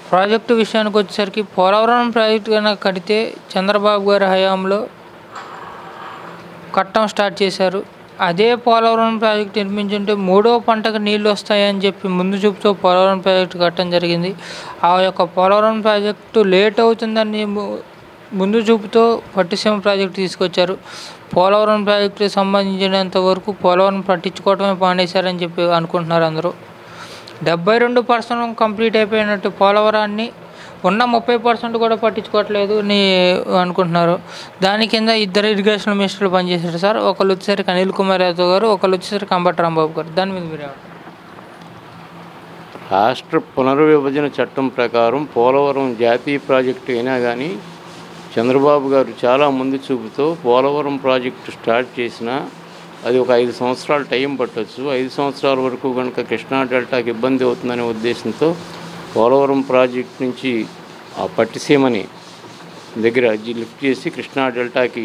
Project విషయానికి వచ్చేసరికి Polavaram project కనుక కడితే చంద్రబాబు గారి హయాంలో కట్టడం స్టార్ట్ చేశారు. అదే పోలవరం ప్రాజెక్టు నిర్మించుంటే మూడో పంటకు నీళ్ళు వస్తాయని చెప్పి ముందు చూపుతో పోలవరం ప్రాజెక్టు కట్టడం జరిగింది. ఆ యొక్క పోలవరం ప్రాజెక్టు లేట్ అవుతుందని ముందు చూపుతో పట్టిసీమ ప్రాజెక్టు తీసుకొచ్చారు. పోలవరం ప్రాజెక్టుకి సంబంధించినంత వరకు పోలవరం పట్టించుకోవటమే మానేశారని చెప్పి అనుకుంటున్నారు అందరూ. 72% కంప్లీట్ అయిపోయినట్టు పోలవరాన్ని ఉన్న 30% కూడా పట్టించుకోవట్లేదు అని అనుకుంటున్నారు. దాని కింద ఇద్దరు ఇరిగేషన్ మినిస్టర్లు పనిచేశారు సార్. ఒకళ్ళు వచ్చేసరికి అనిల్ కుమార్ యాదవ్ గారు, ఒకళ్ళు వచ్చేసరికి అంబటి రాంబాబు గారు. దాని మీద మీరు రాష్ట్ర పునర్విభజన చట్టం ప్రకారం పోలవరం జాతీయ ప్రాజెక్టు అయినా కానీ చంద్రబాబు గారు చాలా ముందు చూపుతో పోలవరం ప్రాజెక్టు స్టార్ట్ చేసినా అది ఒక 5 సంవత్సరాలు టైం పట్టవచ్చు. 5 సంవత్సరాల వరకు కనుక కృష్ణా డెల్టాకి ఇబ్బంది అవుతుందనే ఉద్దేశంతో పోలవరం ప్రాజెక్టు నుంచి ఆ పట్టిసీమని దగ్గర లిఫ్ట్ చేసి కృష్ణా డెల్టాకి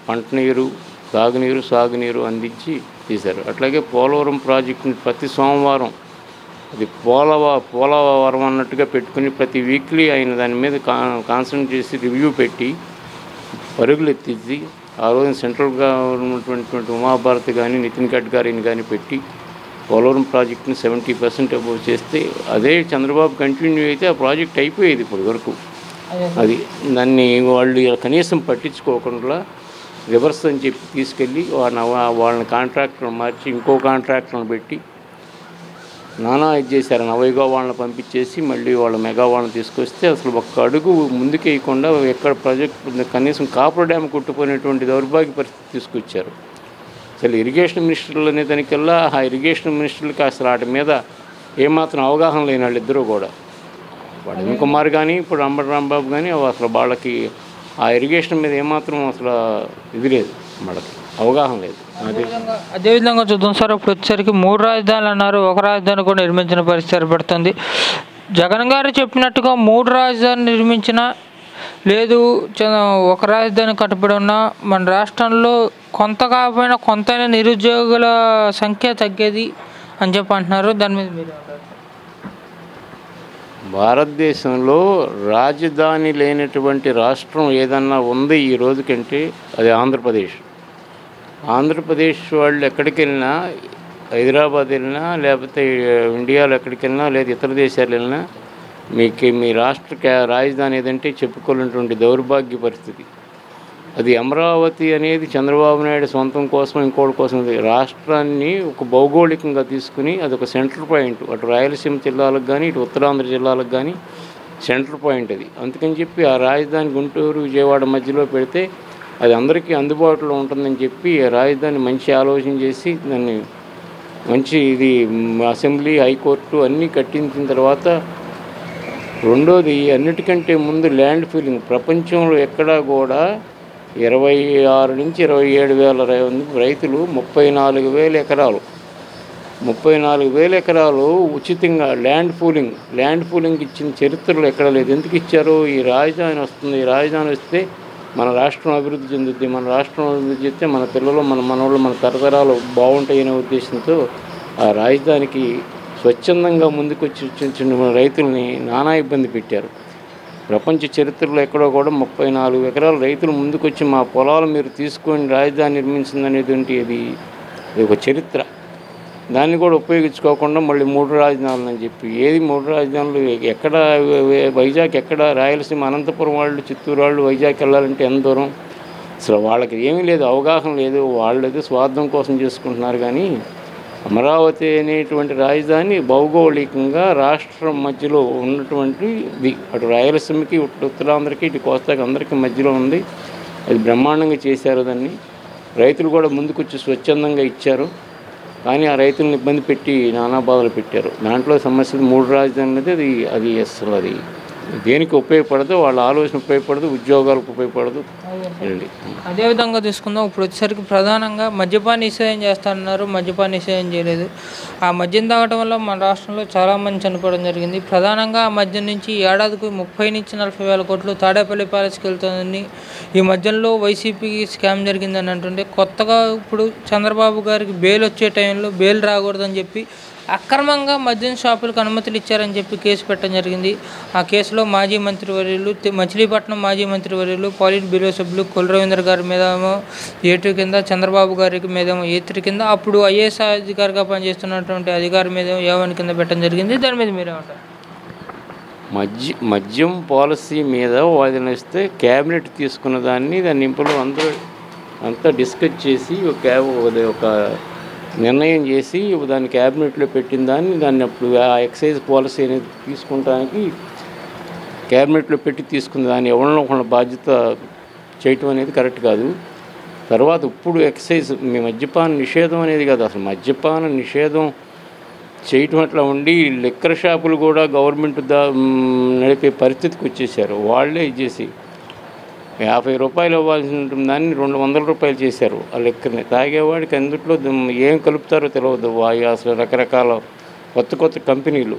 పంట నీరు, తాగునీరు, సాగునీరు అందించి తీశారు. అట్లాగే పోలవరం ప్రాజెక్టుని ప్రతి సోమవారం అది పోలవరం అన్నట్టుగా పెట్టుకుని ప్రతి వీక్లీ ఆయన దాని మీద కాన్సన్ట్రేట్ చేసి రివ్యూ పెట్టి పరుగులు ఎత్తించి ఆ రోజున సెంట్రల్ గవర్నమెంట్ ఉమాభారతి కానీ నితిన్ గడ్కరీని కానీ పెట్టి పోలవరం ప్రాజెక్టుని 70% అబోవ్ చేస్తే అదే చంద్రబాబు కంటిన్యూ అయితే ఆ ప్రాజెక్ట్ అయిపోయేది ఇప్పటి వరకు. అది దాన్ని వాళ్ళు కనీసం పట్టించుకోకుండా రివర్స్ అని చెప్పి తీసుకెళ్ళి వాళ్ళని కాంట్రాక్టర్ని మార్చి ఇంకో కాంట్రాక్టర్ని పెట్టి నానా ఇది చేశారు. నవయుగా వాళ్ళని పంపించేసి మళ్ళీ వాళ్ళ మెగా వాళ్ళని తీసుకొస్తే అసలు ఒక్క అడుగు ముందుకు వేయకుండా ఎక్కడ ప్రాజెక్టు కనీసం కాపర్ డ్యామ్ కొట్టుకునేటువంటి దౌర్భాగ్య పరిస్థితి తీసుకొచ్చారు. అసలు ఇరిగేషన్ మినిస్టర్లు అనే దానికల్లా ఆ ఇరిగేషన్ మినిస్టర్లకి అసలు వాటి మీద ఏమాత్రం అవగాహన లేని వాళ్ళిద్దరూ కూడా, వాడు అనిల్ కుమార్ కానీ ఇప్పుడు అంబటి రాంబాబు కానీ అసలు వాళ్ళకి ఆ ఇరిగేషన్ మీద ఏమాత్రం అసలు ఇది లేదు, వాళ్ళకి అవగాహన లేదు. అదేవిధంగా చూద్దాం సార్. ఇప్పుడు వచ్చేసరికి 3 రాజధానులు అన్నారు, ఒక రాజధాని కూడా నిర్మించిన పరిస్థితి ఏర్పడుతుంది. జగన్ గారు చెప్పినట్టుగా 3 రాజధానులు నిర్మించిన లేదు, ఒక రాజధాని కట్టుబడి ఉన్న మన రాష్ట్రంలో కొంత కాకపోయినా కొంతైనా నిరుద్యోగుల సంఖ్య తగ్గేది అని చెప్పి అంటున్నారు. దాని మీద మీరు భారతదేశంలో రాజధాని లేనటువంటి రాష్ట్రం ఏదన్నా ఉంది ఈ రోజుకంటే అది ఆంధ్రప్రదేశ్. ఆంధ్రప్రదేశ్ వాళ్ళు ఎక్కడికి వెళ్ళినా, హైదరాబాద్ వెళ్ళినా లేకపోతే ఇండియాలో ఎక్కడికి వెళ్ళినా లేదా ఇతర దేశాలు వెళ్ళినా మీ రాష్ట్ర రాజధాని ఏదంటే చెప్పుకోలేనటువంటి దౌర్భాగ్య పరిస్థితి. అది అమరావతి అనేది చంద్రబాబు నాయుడు సొంతం కోసం ఇంకోటి కోసం రాష్ట్రాన్ని ఒక భౌగోళికంగా తీసుకుని అదొక సెంటర్ పాయింట్, అటు రాయలసీమ జిల్లాలకు కానీ ఇటు ఉత్తరాంధ్ర జిల్లాలకు కానీ సెంటర్ పాయింట్ అది. అందుకని చెప్పి ఆ రాజధాని గుంటూరు, విజయవాడ మధ్యలో పెడితే అది అందరికీ అందుబాటులో ఉంటుందని చెప్పి రాజధాని మంచి ఆలోచన చేసి దాన్ని మంచి ఇది అసెంబ్లీ, హైకోర్టు అన్నీ కట్టించిన తర్వాత రెండోది అన్నిటికంటే ముందు ల్యాండ్ ఫీలింగ్. ప్రపంచంలో ఎక్కడా కూడా 26 నుంచి 27 వేల రైతులు 34,000 ఎకరాలు 34,000 ఎకరాలు ఉచితంగా ల్యాండ్ పూలింగ్ ఇచ్చిన చరిత్రలో ఎక్కడ లేదు. ఎందుకు ఇచ్చారు? ఈ రాజధాని వస్తుంది, ఈ రాజధాని వస్తే మన రాష్ట్రం అభివృద్ధి చెందుద్ది, మన రాష్ట్రం అభివృద్ధి చెందితే మన పిల్లలు, మన మనవాళ్ళు, మన తరతరాలు బాగుంటాయనే ఉద్దేశంతో ఆ రాజధానికి స్వచ్ఛందంగా ముందుకొచ్చి చిన్న రైతుల్ని నానా ఇబ్బంది పెట్టారు. ప్రపంచ చరిత్రలో ఎక్కడో కూడా 34 ఎకరాల రైతులు ముందుకొచ్చి మా పొలాలు మీరు తీసుకొని రాజధాని నిర్మించిందనేటువంటి ఇది ఒక చరిత్ర. దాన్ని కూడా ఉపయోగించుకోకుండా మళ్ళీ 3 రాజధానులు అని చెప్పి, ఏది 3 రాజధానులు ఎక్కడ? వైజాగ్ ఎక్కడ? రాయలసీమ అనంతపురం వాళ్ళు, చిత్తూరు వాళ్ళు వైజాగ్ వెళ్ళాలంటే ఎంత దూరం? అసలు వాళ్ళకి ఏమీ లేదు, అవగాహన లేదు. వాళ్ళది స్వార్థం కోసం చేసుకుంటున్నారు. కానీ అమరావతి అనేటువంటి రాజధాని భౌగోళికంగా రాష్ట్రం మధ్యలో ఉన్నటువంటిది, అటు రాయలసీమకి, ఇటు ఉత్తరాంధ్రకి, ఇటు కోస్తాకి అందరికీ మధ్యలో ఉంది. అది బ్రహ్మాండంగా చేశారు. దాన్ని రైతులు కూడా ముందుకొచ్చి స్వచ్ఛందంగా ఇచ్చారు. కానీ ఆ రైతులను ఇబ్బంది పెట్టి నానా బాధలు పెట్టారు. దాంట్లో సమస్యలు 3 రాజధానులు అనేది అది అసలు అది దేనికి ఉపయోగపడదు, వాళ్ళ ఆలోచన ఉపయోగపడదు, ఉద్యోగాలకు ఉపయోగపడదు. అదేవిధంగా తీసుకుందాం. ఇప్పుడు వచ్చేసరికి ప్రధానంగా మద్యపాన నిషేధం చేస్తారన్నారు, మద్యపాన నిషేధం చేయలేదు. ఆ మద్యం తాగటం వల్ల మన రాష్ట్రంలో చాలామంది చనిపోవడం జరిగింది. ప్రధానంగా ఆ మద్యం నుంచి ఏడాదికి 30 నుంచి 40 వేల కోట్లు తాడేపల్లి ప్యాలెస్కి వెళ్తుందని, ఈ మధ్యలో వైసీపీకి స్కామ్ జరిగిందని అంటుంటే, కొత్తగా ఇప్పుడు చంద్రబాబు గారికి బెయిల్ వచ్చే టైంలో బెయిల్ రాకూడదని చెప్పి అక్రమంగా మద్యం షాపులకు అనుమతులు ఇచ్చారని చెప్పి కేసు పెట్టడం జరిగింది. ఆ కేసులో మాజీ మంత్రివర్యులు మచిలీపట్నం మాజీ మంత్రివర్యులు పాలిట్ బ్యూరో సభ్యులు కొల్లు రవీంద్ర గారి మీదేమో A2 కింద, చంద్రబాబు గారికి మీదేమో A3 కింద, అప్పుడు IAS అధికారిగా పనిచేస్తున్నటువంటి అధికారి మీద A1 కింద పెట్టడం జరిగింది. దాని మీద మీరేమంటారు? మద్యం పాలసీ మీద వాదన ఇస్తే క్యాబినెట్ తీసుకున్న దాన్ని ఇంపులో అంతా డిస్కస్ చేసి ఒక నిర్ణయం చేసి దాన్ని క్యాబినెట్లో పెట్టిన దాన్ని అప్పుడు ఆ ఎక్సైజ్ పాలసీ అనేది తీసుకుంటానికి క్యాబినెట్లో పెట్టి తీసుకున్న దాన్ని ఎవరినో ఒక బాధ్యత చేయటం అనేది కరెక్ట్ కాదు. తర్వాత ఇప్పుడు ఎక్సైజ్ మద్యపాన నిషేధం అనేది కాదు, అసలు మద్యపాన నిషేధం చేయటం అట్లా ఉండి లిక్కర్ షాపులు కూడా గవర్నమెంట్ నడిపే పరిస్థితికి వచ్చేసారు. వాళ్ళే ఇచ్చేసి ₹50 ఇవ్వాల్సి ఉంటుంది దాన్ని ₹200 చేశారు. ఆ లిక్కర్ని తాగేవాడికి అందుట్లో ఏం కలుపుతారో తెలియదు. అసలు రకరకాల కొత్త కంపెనీలు,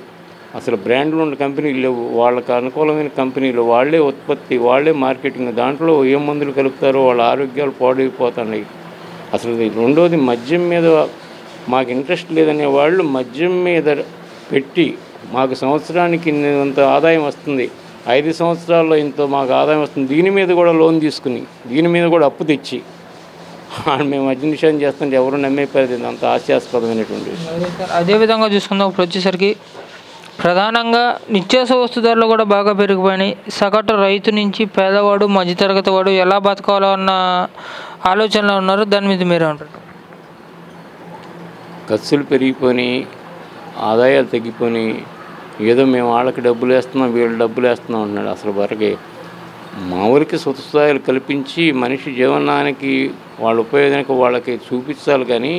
అసలు బ్రాండ్లు ఉన్న కంపెనీలు లేవు, వాళ్ళకి అనుకూలమైన కంపెనీలు, వాళ్ళే ఉత్పత్తి, వాళ్ళే మార్కెటింగ్, దాంట్లో ఏం మందులు కలుపుతారో వాళ్ళ ఆరోగ్యాలు పాడైపోతున్నాయి. అసలు రెండోది మద్యం మీద మాకు ఇంట్రెస్ట్ లేదనే వాళ్ళు మద్యం మీద పెట్టి మాకు సంవత్సరానికి ఇంత ఆదాయం వస్తుంది, 5 సంవత్సరాల్లో ఇంత మాకు ఆదాయం వస్తుంది, దీని మీద కూడా లోన్ తీసుకుని దీని మీద కూడా అప్పు తెచ్చి మేము మద్య నిషేధం చేస్తుంటే ఎవరు నమ్మే పరిస్థితి, అంత హాస్యాస్పదమైనటువంటి విషయం. అదేవిధంగా చూసుకుందాం, ఇప్పుడు వచ్చేసరికి ప్రధానంగా నిత్యావసర వస్తు ధరలు కూడా బాగా పెరిగిపోయినాయి. సగటు రైతు నుంచి పేదవాడు, మధ్యతరగతి వాడు ఎలా బతకాలో అన్న ఆలోచనలో ఉన్నారు. దాని మీద మీరేమంటారు? ఖర్చులు పెరిగిపోయి, ఆదాయాలు తగ్గిపోయి, ఏదో మేము వాళ్ళకి డబ్బులు వేస్తున్నాం, వీళ్ళు డబ్బులు వేస్తున్నాం అంటున్నాడు. అసలు వరకే మామూలుకి స్వతస్థాయిలు కల్పించి మనిషి జీవనానికి వాళ్ళ ఉపయోగానికి వాళ్ళకి చూపించాలి. కానీ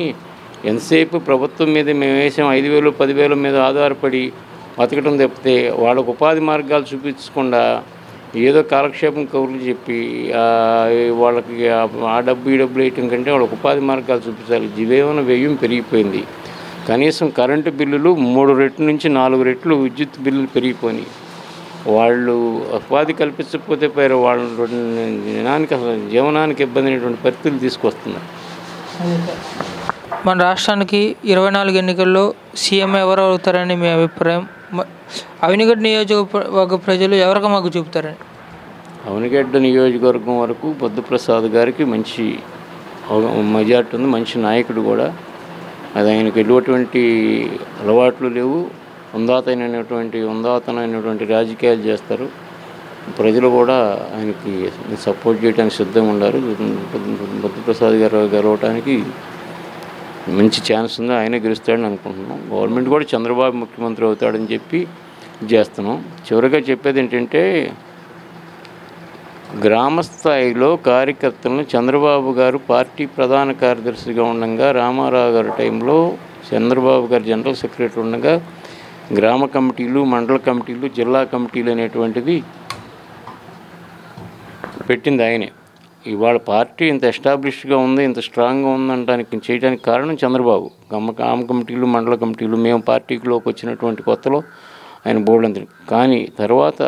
ఎంతసేపు ప్రభుత్వం మీద మేము వేసాం 5,000 10,000 మీద ఆధారపడి బతకడం తప్పితే వాళ్ళకు ఉపాధి మార్గాలు చూపించకుండా ఏదో కాలక్షేపం కబుర్లు చెప్పి వాళ్ళకి ఆ డబ్బు ఈ డబ్బులు వేయటం కంటే వాళ్ళకి ఉపాధి మార్గాలు చూపించాలి. జీవన వ్యయం పెరిగిపోయింది. కనీసం కరెంటు బిల్లులు 3 రెట్ల నుంచి 4 రెట్లు విద్యుత్ బిల్లులు పెరిగిపోయినాయి. వాళ్ళు ఉపాధి కల్పించకపోతే పేరు వాళ్ళ జనానికి అసలు జీవనానికి ఇబ్బంది అయినటువంటి పరిస్థితులు తీసుకొస్తున్నారు. మన రాష్ట్రానికి 24 ఎన్నికల్లో సీఎం ఎవరు అవుతారని మీ అభిప్రాయం? అవినిగడ్డ నియోజకవర్గ ప్రజలు ఎవరికి మాకు చూపుతారని? అవనిగడ్డ నియోజకవర్గం వరకు బుద్ధప్రసాద్ గారికి మంచి మెజార్టీ ఉంది, మంచి నాయకుడు కూడా. అది ఆయనకు ఎటువంటి అలవాట్లు లేవు, ఉందాతనైనటువంటి రాజకీయాలు చేస్తారు. ప్రజలు కూడా ఆయనకి సపోర్ట్ చేయడానికి సిద్ధంగా ఉన్నారు. బుద్ధప్రసాద్ గారు గెలవడానికి మంచి ఛాన్స్ ఉంది, ఆయనే గెలుస్తాడని అనుకుంటున్నాం. గవర్నమెంట్ కూడా చంద్రబాబు ముఖ్యమంత్రి అవుతాడని చెప్పి చేస్తున్నాం. చివరిగా చెప్పేది ఏంటంటే, గ్రామ స్థాయిలో కార్యకర్తలను చంద్రబాబు గారు పార్టీ ప్రధాన కార్యదర్శిగా ఉండగా, రామారావు గారి టైంలో చంద్రబాబు గారు జనరల్ సెక్రటరీ ఉండగా గ్రామ కమిటీలు, మండల కమిటీలు, జిల్లా కమిటీలు అనేటువంటిది పెట్టింది ఆయనే. ఇవాళ పార్టీ ఇంత ఎస్టాబ్లిష్గా ఉంది, ఇంత స్ట్రాంగ్గా ఉందనడానికి చేయడానికి కారణం చంద్రబాబు. గ్రామ కమిటీలు, మండల కమిటీలు, మేము పార్టీలోకి వచ్చినటువంటి కొత్తలో ఆయన బోర్డు. కానీ తర్వాత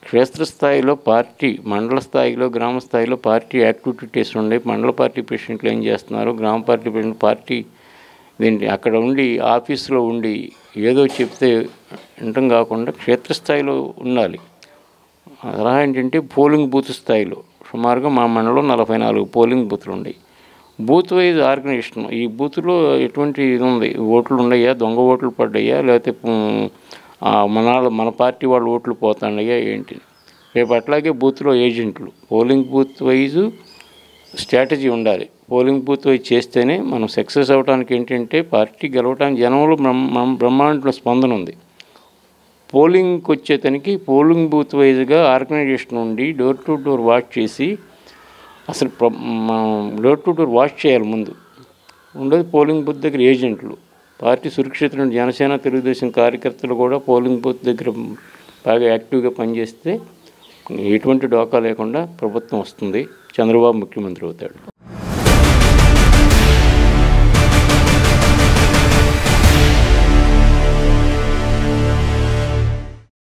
క్షేత్రస్థాయిలో పార్టీ, మండల స్థాయిలో, గ్రామ స్థాయిలో పార్టీ యాక్టివిటీస్ ఉండే, మండల పార్టీ ప్రెసిడెంట్లు ఏం చేస్తున్నారు, గ్రామ పార్టీ ప్రెసిడెంట్ పార్టీ దీంట్లో అక్కడ ఉండి ఆఫీసులో ఉండి ఏదో చెప్తే వినటం కాకుండా క్షేత్రస్థాయిలో ఉండాలి. అలా ఏంటంటే పోలింగ్ బూత్ స్థాయిలో సుమారుగా మా మండలంలో 44 పోలింగ్ బూత్లు ఉన్నాయి. Booth wise organisation. ఈ బూత్లో ఎటువంటి ఇది ఉంది, ఓట్లు ఉన్నాయా, దొంగ ఓట్లు పడ్డాయా, లేకపోతే మన పార్టీ వాళ్ళు ఓట్లు పోతున్నాయా ఏంటి. రేపు అట్లాగే బూత్లో ఏజెంట్లు, పోలింగ్ బూత్ వైజు స్ట్రాటజీ ఉండాలి. పోలింగ్ బూత్ వైజ్ చేస్తేనే మనం సక్సెస్ అవ్వడానికి ఏంటంటే పార్టీ గెలవడానికి జనంలో బ్రహ్మాండ స్పందన ఉంది. పోలింగ్కి వచ్చేతనికి పోలింగ్ బూత్ వైజ్గా ఆర్గనైజేషన్ ఉండి డోర్ టు డోర్ వాచ్ చేసి, అసలు డోర్ టు డోర్ వాచ్ చేయాలి ముందు. ఉండేది పోలింగ్ బూత్ దగ్గర ఏజెంట్లు, పార్టీ సురక్షిత జనసేన తెలుగుదేశం కార్యకర్తలు కూడా పోలింగ్ బూత్ దగ్గర బాగా యాక్టివ్గా పనిచేస్తే ఎటువంటి డోకా లేకుండా ప్రభుత్వం వస్తుంది, చంద్రబాబు ముఖ్యమంత్రి అవుతాడు.